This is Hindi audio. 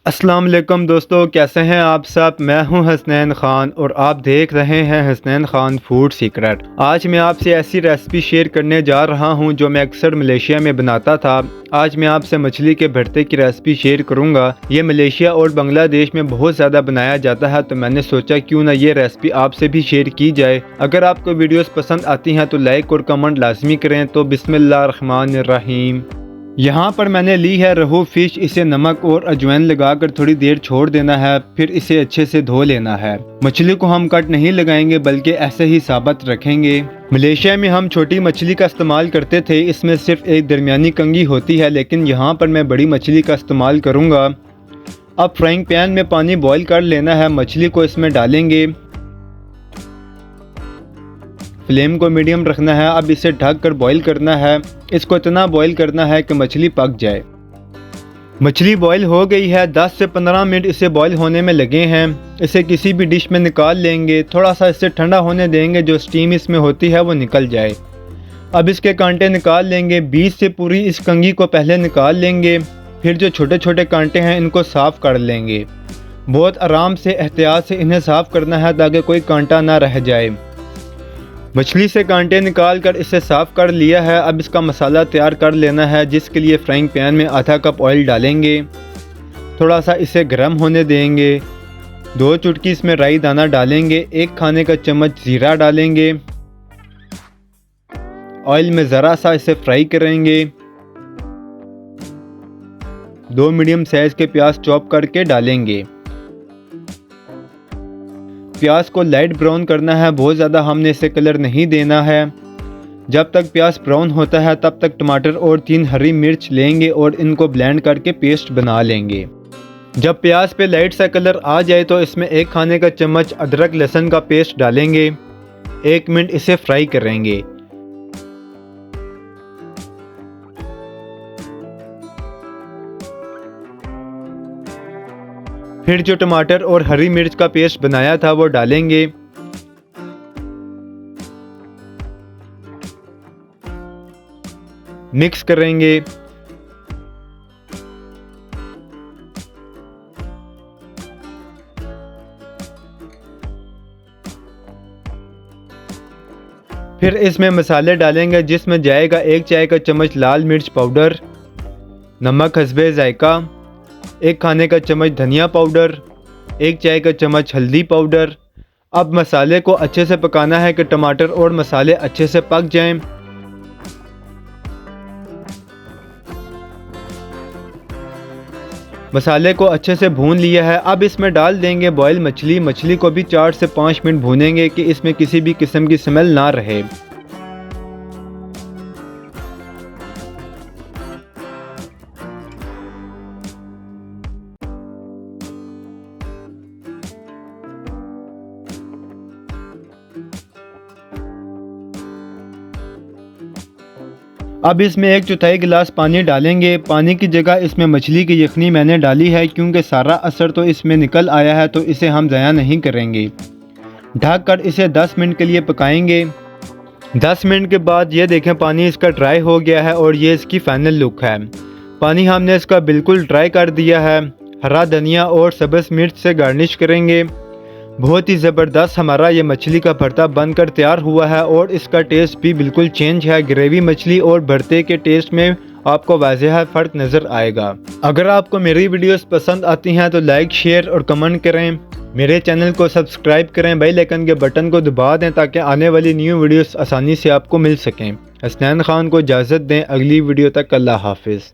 अस्सलाम वालेकुम दोस्तों, कैसे हैं आप सब। मैं हूं हसनैन ख़ान और आप देख रहे हैं हसनैन ख़ान फूड सीक्रेट। आज मैं आपसे ऐसी रेसिपी शेयर करने जा रहा हूं जो मैं अक्सर मलेशिया में बनाता था। आज मैं आपसे मछली के भरते की रेसिपी शेयर करूंगा। ये मलेशिया और बांग्लादेश में बहुत ज़्यादा बनाया जाता है, तो मैंने सोचा क्यों ना ये रेसिपी आपसे भी शेयर की जाए। अगर आपको वीडियोस पसंद आती हैं तो लाइक और कमेंट लाजमी करें। तो बिस्मिल्लाहिर्रहमानिर्रहीम। यहाँ पर मैंने ली है रोहू फिश। इसे नमक और अजवाइन लगाकर थोड़ी देर छोड़ देना है, फिर इसे अच्छे से धो लेना है। मछली को हम कट नहीं लगाएंगे बल्कि ऐसे ही साबित रखेंगे। मलेशिया में हम छोटी मछली का इस्तेमाल करते थे, इसमें सिर्फ एक दरमियानी कंगी होती है, लेकिन यहाँ पर मैं बड़ी मछली का इस्तेमाल करूँगा। अब फ्राइंग पैन में पानी बॉईल कर लेना है, मछली को इसमें डालेंगे। फ्लेम को मीडियम रखना है। अब इसे ढक कर बॉईल करना है। इसको इतना बॉईल करना है कि मछली पक जाए। मछली बॉईल हो गई है। 10 से 15 मिनट इसे बॉईल होने में लगे हैं। इसे किसी भी डिश में निकाल लेंगे। थोड़ा सा इसे ठंडा होने देंगे, जो स्टीम इसमें होती है वो निकल जाए। अब इसके कांटे निकाल लेंगे। बीच से पूरी इस कंगी को पहले निकाल लेंगे, फिर जो छोटे छोटे कांटे हैं इनको साफ़ कर लेंगे। बहुत आराम से एहतियात से इन्हें साफ़ करना है ताकि कोई कांटा ना रह जाए। मछली से कांटे निकाल कर इसे साफ़ कर लिया है। अब इसका मसाला तैयार कर लेना है, जिसके लिए फ्राइंग पैन में आधा कप ऑयल डालेंगे। थोड़ा सा इसे गर्म होने देंगे। 2 चुटकी इसमें राई दाना डालेंगे। 1 खाने का चम्मच ज़ीरा डालेंगे। ऑयल में ज़रा सा इसे फ्राई करेंगे। 2 मीडियम साइज़ के प्याज चॉप करके डालेंगे। प्याज को लाइट ब्राउन करना है, बहुत ज़्यादा हमने इसे कलर नहीं देना है। जब तक प्याज ब्राउन होता है तब तक टमाटर और 3 हरी मिर्च लेंगे और इनको ब्लेंड करके पेस्ट बना लेंगे। जब प्याज पे लाइट सा कलर आ जाए तो इसमें 1 खाने का चम्मच अदरक लहसुन का पेस्ट डालेंगे। 1 मिनट इसे फ्राई करेंगे। फिर जो टमाटर और हरी मिर्च का पेस्ट बनाया था वो डालेंगे। मिक्स करेंगे। फिर इसमें मसाले डालेंगे, जिसमें जाएगा 1 चाय का चम्मच लाल मिर्च पाउडर, नमक हस्बे जायका, 1 खाने का चम्मच धनिया पाउडर, 1 चाय का चम्मच हल्दी पाउडर। अब मसाले को अच्छे से पकाना है कि टमाटर और मसाले अच्छे से पक जाएं। मसाले को अच्छे से भून लिया है। अब इसमें डाल देंगे बॉयल मछली। मछली को भी 4 से 5 मिनट भूनेंगे कि इसमें किसी भी किस्म की स्मेल ना रहे। अब इसमें 1/4 गिलास पानी डालेंगे। पानी की जगह इसमें मछली की यखनी मैंने डाली है, क्योंकि सारा असर तो इसमें निकल आया है, तो इसे हम ज़ाया नहीं करेंगे। ढक कर इसे 10 मिनट के लिए पकाएंगे। 10 मिनट के बाद ये देखें पानी इसका ड्राई हो गया है और ये इसकी फाइनल लुक है। पानी हमने इसका बिल्कुल ड्राई कर दिया है। हरा धनिया और सब्ज़ मिर्च से गार्निश करेंगे। बहुत ही ज़बरदस्त हमारा ये मछली का भरता बनकर तैयार हुआ है और इसका टेस्ट भी बिल्कुल चेंज है। ग्रेवी मछली और भरते के टेस्ट में आपको वाज़ेह फ़र्क नज़र आएगा। अगर आपको मेरी वीडियोस पसंद आती हैं तो लाइक शेयर और कमेंट करें। मेरे चैनल को सब्सक्राइब करें, बेल आइकन के बटन को दबा दें ताकि आने वाली न्यू वीडियोस आसानी से आपको मिल सकें। हसनैन ख़ान को इजाज़त दें, अगली वीडियो तक अल्लाह हाफिज़।